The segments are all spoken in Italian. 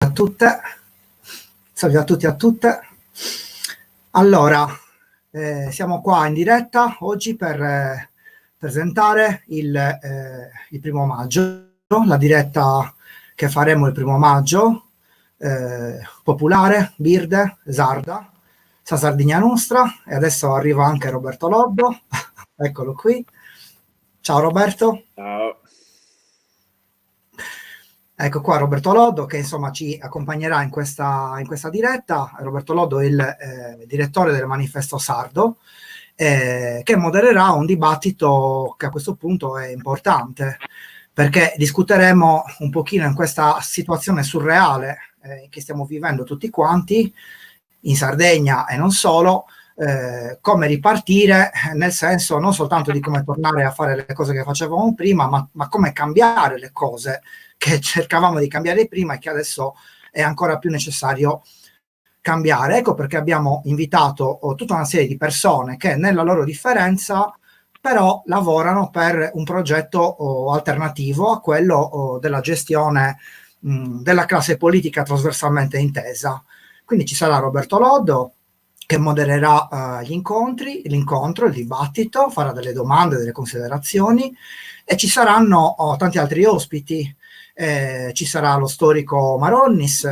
a tutte, salve a tutti e a tutte. Allora, siamo qua in diretta oggi per presentare il 1° maggio, la diretta che faremo il 1° maggio, popolare, birde, sarda, sa Sardigna nostra, e adesso arriva anche Roberto Loddo, eccolo qui. Ciao Roberto. Ciao. Ecco qua Roberto Loddo che insomma ci accompagnerà in questa diretta. Roberto Loddo è il direttore del Manifesto Sardo, che modererà un dibattito che a questo punto è importante, perché discuteremo un pochino in questa situazione surreale che stiamo vivendo tutti quanti, in Sardegna e non solo, come ripartire, nel senso non soltanto di come tornare a fare le cose che facevamo prima, ma come cambiare le cose che cercavamo di cambiare prima e che adesso è ancora più necessario cambiare. Ecco perché abbiamo invitato tutta una serie di persone che nella loro differenza però lavorano per un progetto alternativo a quello della gestione della classe politica trasversalmente intesa. Quindi ci sarà Roberto Loddo che modererà l'incontro, il dibattito, farà delle domande, delle considerazioni, e ci saranno tanti altri ospiti. Ci sarà lo storico Maronnis,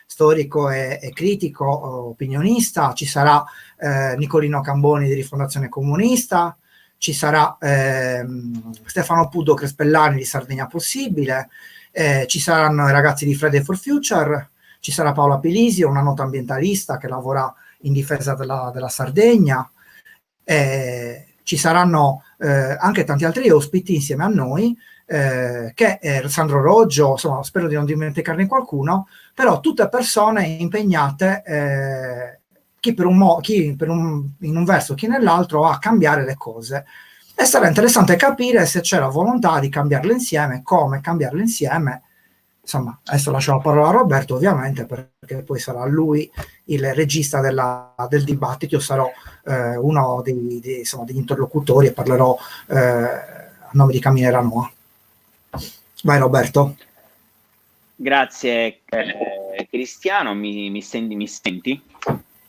storico e critico, opinionista, ci sarà Nicolino Camboni di Rifondazione Comunista, ci sarà Stefano Puddo Crespellani di Sardegna Possibile, ci saranno i ragazzi di Friday for Future, ci sarà Paola Pilisio, una nota ambientalista che lavora in difesa della Sardegna, ci saranno anche tanti altri ospiti insieme a noi, che è Sandro Roggio, insomma spero di non dimenticarne qualcuno, però tutte persone impegnate, chi in un verso, chi nell'altro, a cambiare le cose. E sarà interessante capire se c'è la volontà di cambiarle insieme, come cambiarle insieme. Insomma, adesso lascio la parola a Roberto ovviamente, perché poi sarà lui il regista del dibattito. Io sarò uno degli interlocutori e parlerò a nome di Camminera Noa. Vai Roberto. Grazie Cristiano, mi senti?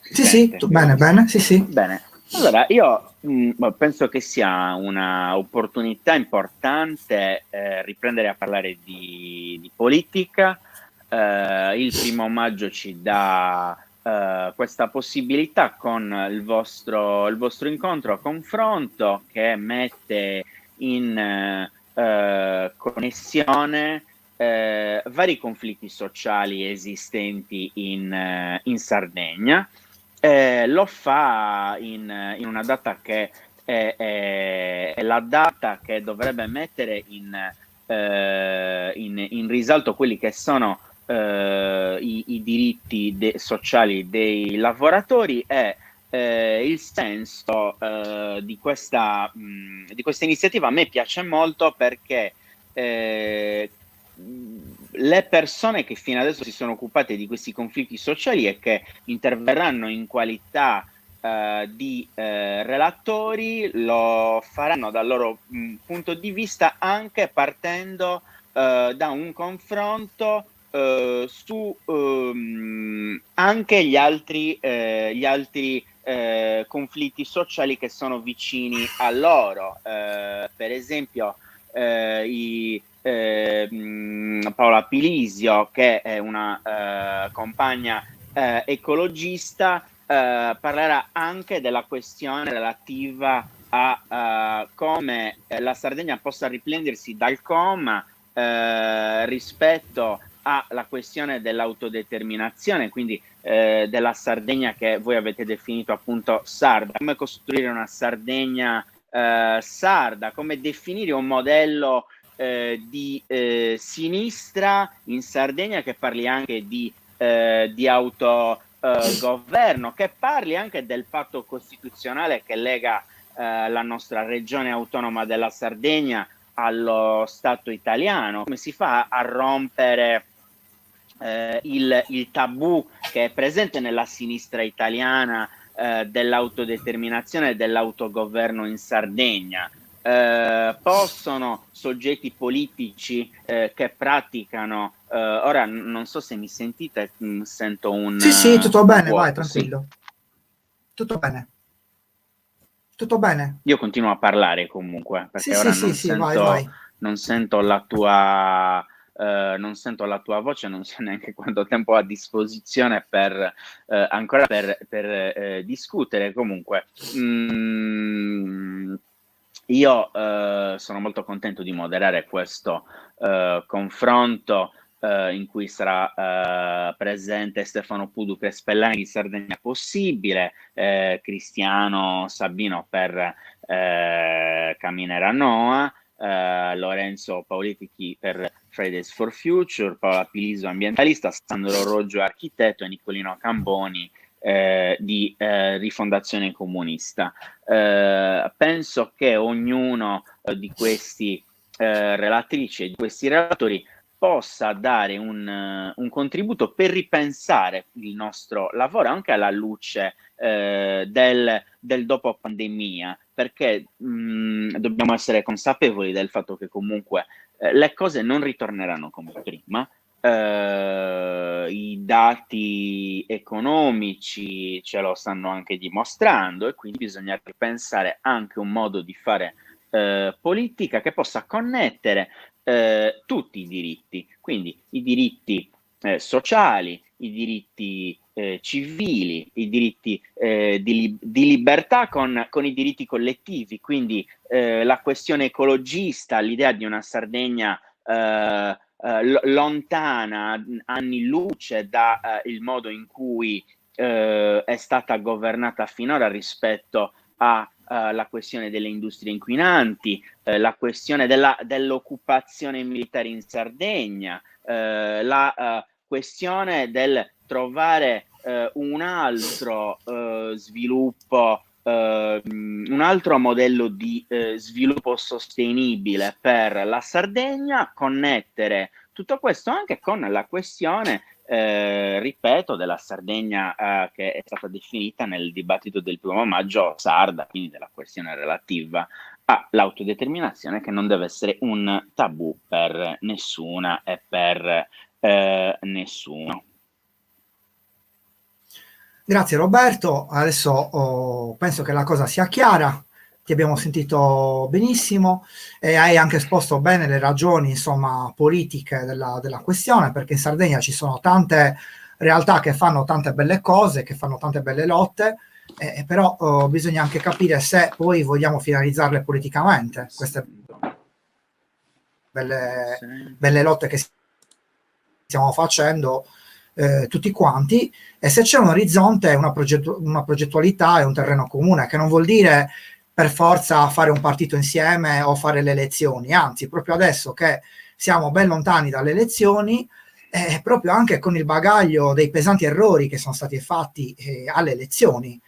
Sì, bene, sì. Bene, allora io penso che sia una opportunità importante riprendere a parlare di politica. Il 1° maggio ci dà questa possibilità con il vostro incontro a confronto, che mette in connessione vari conflitti sociali esistenti in Sardegna. Lo fa in una data che è la data che dovrebbe mettere in risalto quelli che sono i diritti sociali dei lavoratori, e il senso di questa iniziativa a me piace molto, perché le persone che fino adesso si sono occupate di questi conflitti sociali e che interverranno in qualità di relatori lo faranno dal loro punto di vista, anche partendo da un confronto su anche gli altri conflitti sociali che sono vicini a loro, per esempio Paola Pilisio, che è una compagna ecologista, parlerà anche della questione relativa a come la Sardegna possa riprendersi dal coma rispetto alla questione dell'autodeterminazione, quindi della Sardegna che voi avete definito appunto sarda, come costruire una Sardegna sarda, come definire un modello di sinistra in Sardegna che parli anche di autogoverno, che parli anche del patto costituzionale che lega la nostra regione autonoma della Sardegna allo Stato italiano. Come si fa a rompere il tabù che è presente nella sinistra italiana dell'autodeterminazione e dell'autogoverno in Sardegna? Possono soggetti politici che praticano, ora non so se mi sentite, sento Sì, tutto bene, vuoto, vai, tranquillo. Sì. Tutto bene. Tutto bene. Io continuo a parlare comunque, perché Sì, ora vai. Non sento la tua voce, non so neanche quanto tempo ho a disposizione ancora per discutere. Comunque, io sono molto contento di moderare questo confronto in cui sarà presente Stefano Pudu Crespellani di Sardegna Possibile, Cristiano Sabino per Caminera Noa, Lorenzo Paoletichi per Fridays for Future, Paola Piliso ambientalista, Sandro Roggio architetto e Nicolino Camboni di Rifondazione Comunista. Penso che ognuno di questi relatrici e di questi relatori possa dare un contributo per ripensare il nostro lavoro anche alla luce del dopo pandemia, perché dobbiamo essere consapevoli del fatto che comunque le cose non ritorneranno come prima. I dati economici ce lo stanno anche dimostrando, e quindi bisogna ripensare anche un modo di fare politica che possa connettere tutti i diritti, quindi i diritti sociali, i diritti civili, i diritti di libertà con i diritti collettivi, quindi la questione ecologista, l'idea di una Sardegna lontana anni luce da il modo in cui è stata governata finora rispetto alla questione delle industrie inquinanti, la questione dell'occupazione militare in Sardegna, la questione del trovare un altro sviluppo, un altro modello di sviluppo sostenibile per la Sardegna, connettere tutto questo anche con la questione, ripeto, della Sardegna che è stata definita nel dibattito del 1° maggio sarda, quindi della questione relativa all'autodeterminazione, che non deve essere un tabù per nessuna e per nessuno. Grazie Roberto, adesso penso che la cosa sia chiara, ti abbiamo sentito benissimo e hai anche esposto bene le ragioni, insomma, politiche della questione, perché in Sardegna ci sono tante realtà che fanno tante belle cose, che fanno tante belle lotte, però bisogna anche capire se poi vogliamo finalizzarle politicamente, queste belle lotte che stiamo facendo tutti quanti, e se c'è un orizzonte, una progettualità e un terreno comune, che non vuol dire per forza fare un partito insieme o fare le elezioni, anzi proprio adesso che siamo ben lontani dalle elezioni, proprio anche con il bagaglio dei pesanti errori che sono stati fatti alle elezioni,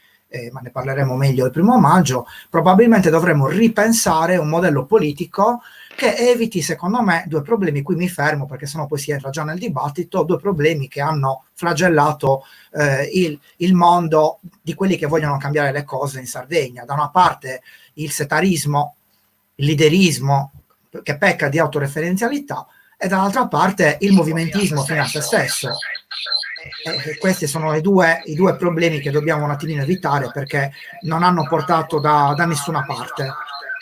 ma ne parleremo meglio il 1° maggio, probabilmente dovremmo ripensare un modello politico che eviti, secondo me, due problemi. Qui mi fermo perché sennò poi si entra già nel dibattito, due problemi che hanno flagellato il mondo di quelli che vogliono cambiare le cose in Sardegna. Da una parte il setarismo, il leaderismo che pecca di autoreferenzialità, e dall'altra parte il movimentismo fino a se stesso. Questi sono i due problemi che dobbiamo un attimino evitare, perché non hanno portato da nessuna parte.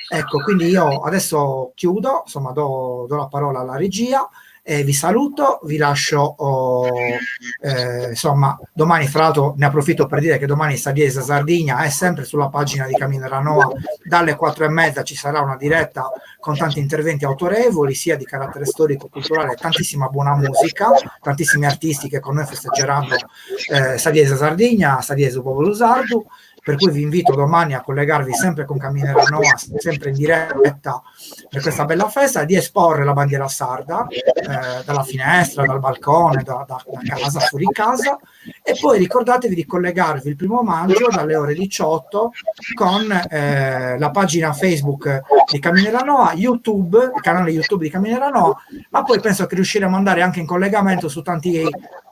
Ecco, quindi io adesso chiudo, insomma, do la parola alla regia e vi saluto, vi lascio, insomma, domani, fra l'altro ne approfitto per dire che domani Sagliese Sardegna è sempre sulla pagina di Caminera Noa, dalle 4:30 ci sarà una diretta con tanti interventi autorevoli, sia di carattere storico, culturale, tantissima buona musica, tantissimi artisti che con noi festeggeranno Sagliese Sardegna, Sagliese Popolo Sardo, per cui vi invito domani a collegarvi sempre con Caminera Noa, sempre in diretta per questa bella festa, di esporre la bandiera sarda dalla finestra, dal balcone, da casa, fuori casa, e poi ricordatevi di collegarvi il 1° maggio dalle ore 18 con la pagina Facebook di Caminera Noa, YouTube, il canale YouTube di Caminera Noa, ma poi penso che riusciremo ad andare anche in collegamento su tanti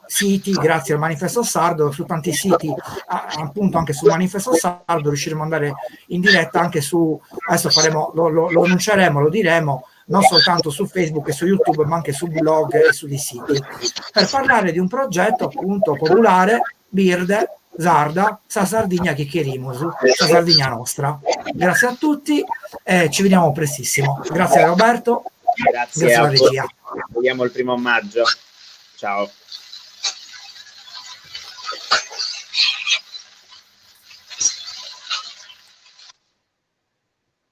siti, grazie al Manifesto Sardo, su tanti siti, appunto anche sul Manifesto Sardo riusciremo ad andare in diretta anche su, adesso faremo, lo annunceremo, lo diremo, non soltanto su Facebook e su YouTube, ma anche su blog e sugli siti, per parlare di un progetto appunto popolare, Birde, Sarda, Sa Sardigna Chichirimus, Sa Sardigna nostra. Grazie a tutti e ci vediamo prestissimo. Grazie a Roberto, Grazie alla a voi. regia. Ci vediamo il 1° maggio. Ciao.